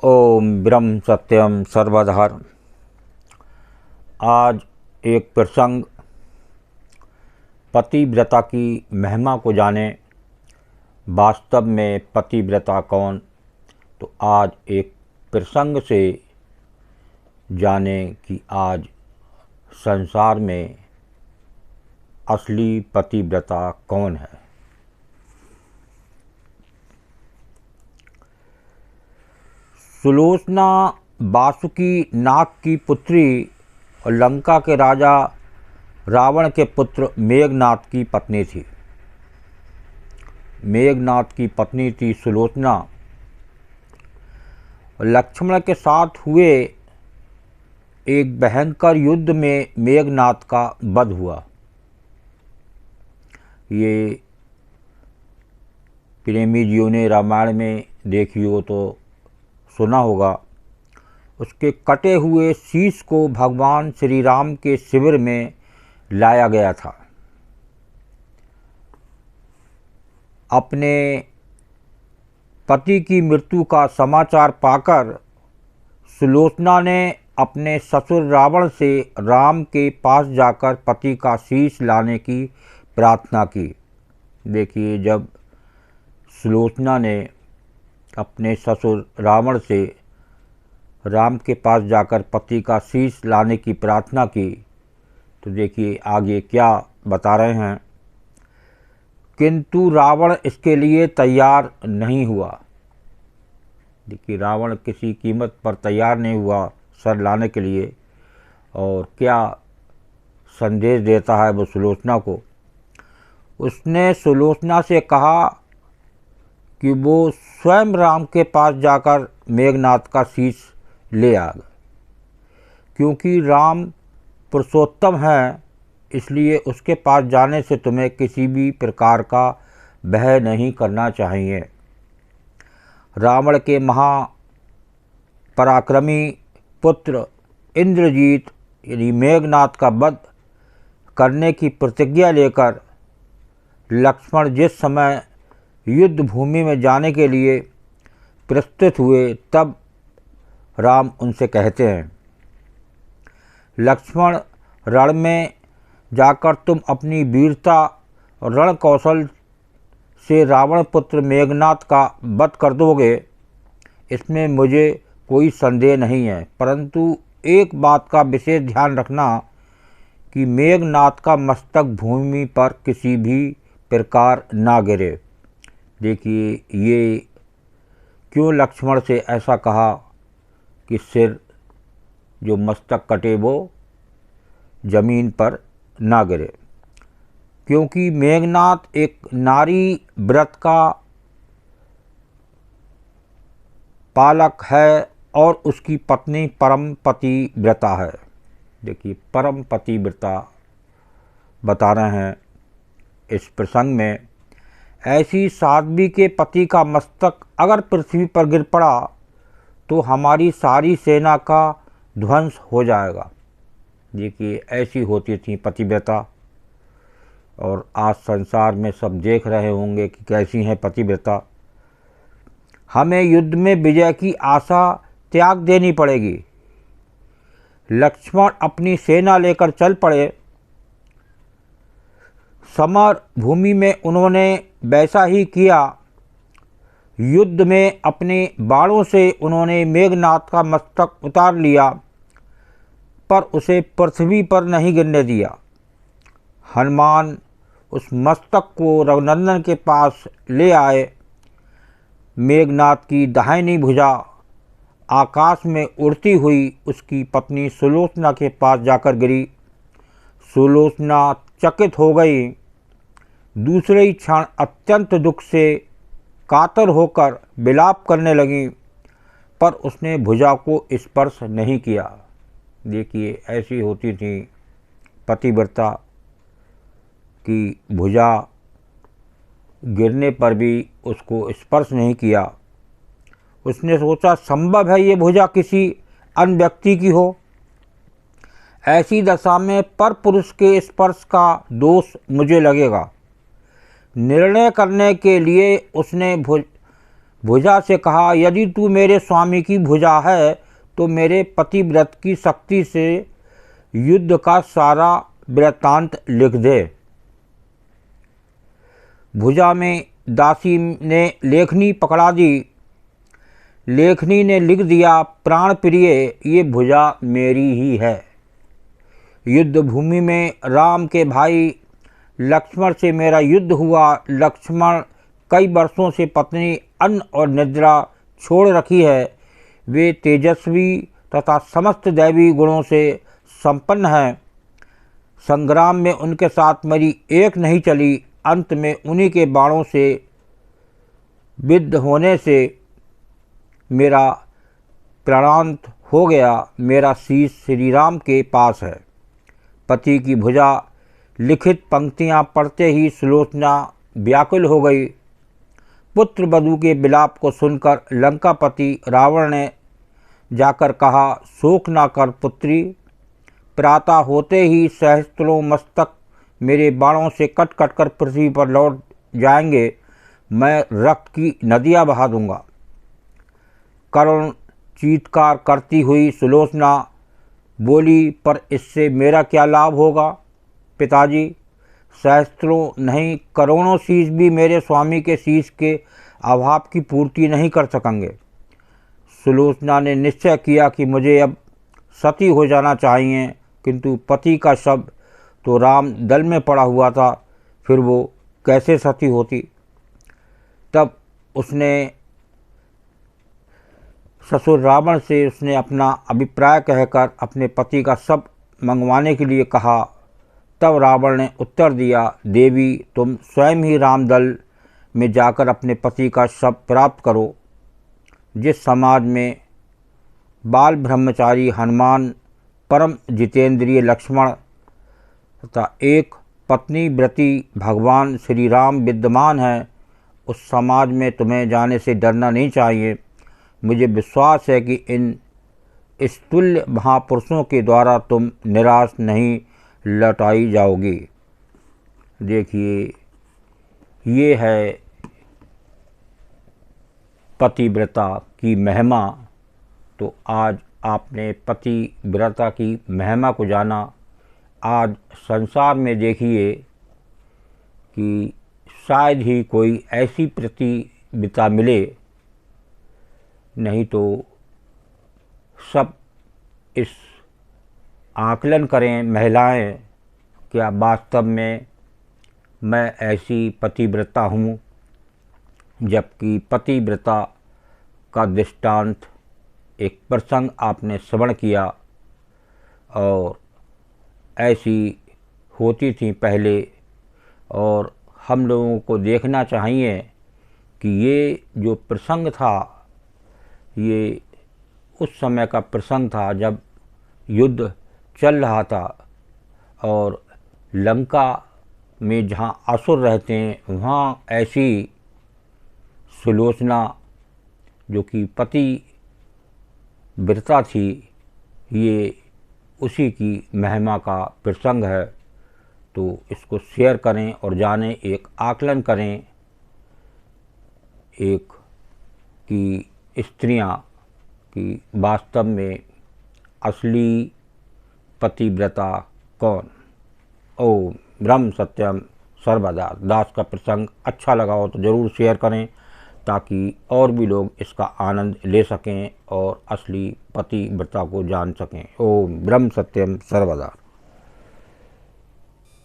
ओम ब्रह्म सत्यम सर्वधार। आज एक प्रसंग पतिव्रता की महिमा को जाने। वास्तव में पतिव्रता कौन, तो आज एक प्रसंग से जाने कि आज संसार में असली पतिव्रता कौन है। सुलोचना वासुकी नाग की पुत्री और लंका के राजा रावण के पुत्र मेघनाद की पत्नी थी। मेघनाद की पत्नी थी सुलोचना। लक्ष्मण के साथ हुए एक भयंकर युद्ध में मेघनाद का वध हुआ। ये प्रेमी जीव ने रामायण में देखी हो तो सुना होगा। उसके कटे हुए शीश को भगवान श्री राम के शिविर में लाया गया था। अपने पति की मृत्यु का समाचार पाकर सुलोचना ने अपने ससुर रावण से राम के पास जाकर पति का शीश लाने की प्रार्थना की। देखिए, जब सुलोचना ने अपने ससुर रावण से राम के पास जाकर पति का शीश लाने की प्रार्थना की, तो देखिए आगे क्या बता रहे हैं। किंतु रावण इसके लिए तैयार नहीं हुआ। देखिए, रावण किसी कीमत पर तैयार नहीं हुआ सर लाने के लिए। और क्या संदेश देता है वो सुलोचना को। उसने सुलोचना से कहा कि वो स्वयं राम के पास जाकर मेघनाद का शीश ले आ गए। क्योंकि राम पुरुषोत्तम है, इसलिए उसके पास जाने से तुम्हें किसी भी प्रकार का भय नहीं करना चाहिए। रावण के महापराक्रमी पुत्र इंद्रजीत यानी मेघनाद का वध करने की प्रतिज्ञा लेकर लक्ष्मण जिस समय युद्ध भूमि में जाने के लिए प्रस्तुत हुए, तब राम उनसे कहते हैं, लक्ष्मण, रण में जाकर तुम अपनी वीरता और रण कौशल से रावण पुत्र मेघनाद का वध कर दोगे, इसमें मुझे कोई संदेह नहीं है। परंतु एक बात का विशेष ध्यान रखना कि मेघनाद का मस्तक भूमि पर किसी भी प्रकार ना गिरे। देखिए, ये क्यों लक्ष्मण से ऐसा कहा कि सिर जो मस्तक कटे वो जमीन पर ना गिरे। क्योंकि मेघनाद एक नारी व्रत का पालक है और उसकी पत्नी परम पतिव्रता है। देखिए, परम पतिव्रता बता रहे हैं इस प्रसंग में। ऐसी साध्वी के पति का मस्तक अगर पृथ्वी पर गिर पड़ा तो हमारी सारी सेना का ध्वंस हो जाएगा। देखिए, ऐसी होती थी पतिव्रता। और आज संसार में सब देख रहे होंगे कि कैसी हैं पतिव्रता। हमें युद्ध में विजय की आशा त्याग देनी पड़ेगी। लक्ष्मण अपनी सेना लेकर चल पड़े। समर भूमि में उन्होंने वैसा ही किया। युद्ध में अपने बाणों से उन्होंने मेघनाद का मस्तक उतार लिया, पर उसे पृथ्वी पर नहीं गिरने दिया। हनुमान उस मस्तक को रघुनंदन के पास ले आए। मेघनाद की दाहिनी भुजा आकाश में उड़ती हुई उसकी पत्नी सुलोचना के पास जाकर गिरी। सुलोचना चकित हो गई। दूसरे ही क्षण अत्यंत दुख से कातर होकर विलाप करने लगी, पर उसने भुजा को स्पर्श नहीं किया। देखिए, ऐसी होती थी पतिव्रता की भुजा गिरने पर भी उसको स्पर्श नहीं किया। उसने सोचा संभव है ये भुजा किसी अन्य व्यक्ति की हो। ऐसी दशा में पर पुरुष के स्पर्श का दोष मुझे लगेगा। निर्णय करने के लिए उसने भुजा से कहा, यदि तू मेरे स्वामी की भुजा है तो मेरे पतिव्रत की शक्ति से युद्ध का सारा वृत्तांत लिख दे। भुजा में दासी ने लेखनी पकड़ा दी। लेखनी ने लिख दिया, प्राण प्रिय, ये भुजा मेरी ही है। युद्ध भूमि में राम के भाई लक्ष्मण से मेरा युद्ध हुआ। लक्ष्मण कई वर्षों से पत्नी अन्न और निद्रा छोड़ रखी है। वे तेजस्वी तथा समस्त दैवी गुणों से संपन्न हैं। संग्राम में उनके साथ मेरी एक नहीं चली। अंत में उन्हीं के बाणों से विद्ध होने से मेरा प्राणांत हो गया। मेरा शीश श्री राम के पास है। पति की भुजा लिखित पंक्तियां पढ़ते ही सुलोचना व्याकुल हो गई। पुत्र वधू के विलाप को सुनकर लंकापति रावण ने जाकर कहा, शोक ना कर पुत्री, प्रातः होते ही सहस्त्रों मस्तक मेरे बाणों से कट कट कर पृथ्वी पर लौट जाएंगे। मैं रक्त की नदियाँ बहा दूंगा। करुण चीत्कार करती हुई सुलोचना बोली, पर इससे मेरा क्या लाभ होगा पिताजी? सहस्त्रों नहीं करोड़ों शीश भी मेरे स्वामी के शीश के अभाव की पूर्ति नहीं कर सकेंगे। सुलोचना ने निश्चय किया कि मुझे अब सती हो जाना चाहिए, किंतु पति का शव तो राम दल में पड़ा हुआ था, फिर वो कैसे सती होती? तब उसने ससुर रावण से उसने अपना अभिप्राय कहकर अपने पति का शव मंगवाने के लिए कहा। तब रावण ने उत्तर दिया, देवी तुम स्वयं ही रामदल में जाकर अपने पति का शव प्राप्त करो। जिस समाज में बाल ब्रह्मचारी हनुमान, परम जितेंद्रिय लक्ष्मण तथा एक पत्नी व्रती भगवान श्री राम विद्यमान हैं, उस समाज में तुम्हें जाने से डरना नहीं चाहिए। मुझे विश्वास है कि इन स्तुल्य महापुरुषों के द्वारा तुम निराश नहीं लौटाई जाओगी। देखिए, ये है पतिव्रता की महिमा। तो आज आपने पतिव्रता की महिमा को जाना। आज संसार में देखिए कि शायद ही कोई ऐसी पतिव्रता मिले, नहीं तो सब इस आकलन करें महिलाएं, क्या वास्तव में मैं ऐसी पतिव्रता हूँ? जबकि पतिव्रता का दृष्टांत एक प्रसंग आपने श्रवण किया और ऐसी होती थी पहले, और हम लोगों को देखना चाहिए कि ये जो प्रसंग था ये उस समय का प्रसंग था जब युद्ध चल रहा था, और लंका में जहाँ असुर रहते हैं वहाँ ऐसी सुलोचना जो कि पतिव्रता थी, ये उसी की महिमा का प्रसंग है। तो इसको शेयर करें और जानें, एक आकलन करें एक कि स्त्रियां कि वास्तव में असली पतिव्रता कौन। ओम ब्रह्म सत्यम सर्वदा। दास का प्रसंग अच्छा लगा हो तो ज़रूर शेयर करें, ताकि और भी लोग इसका आनंद ले सकें और असली पतिव्रता को जान सकें। ओम ब्रह्म सत्यम सर्वदा।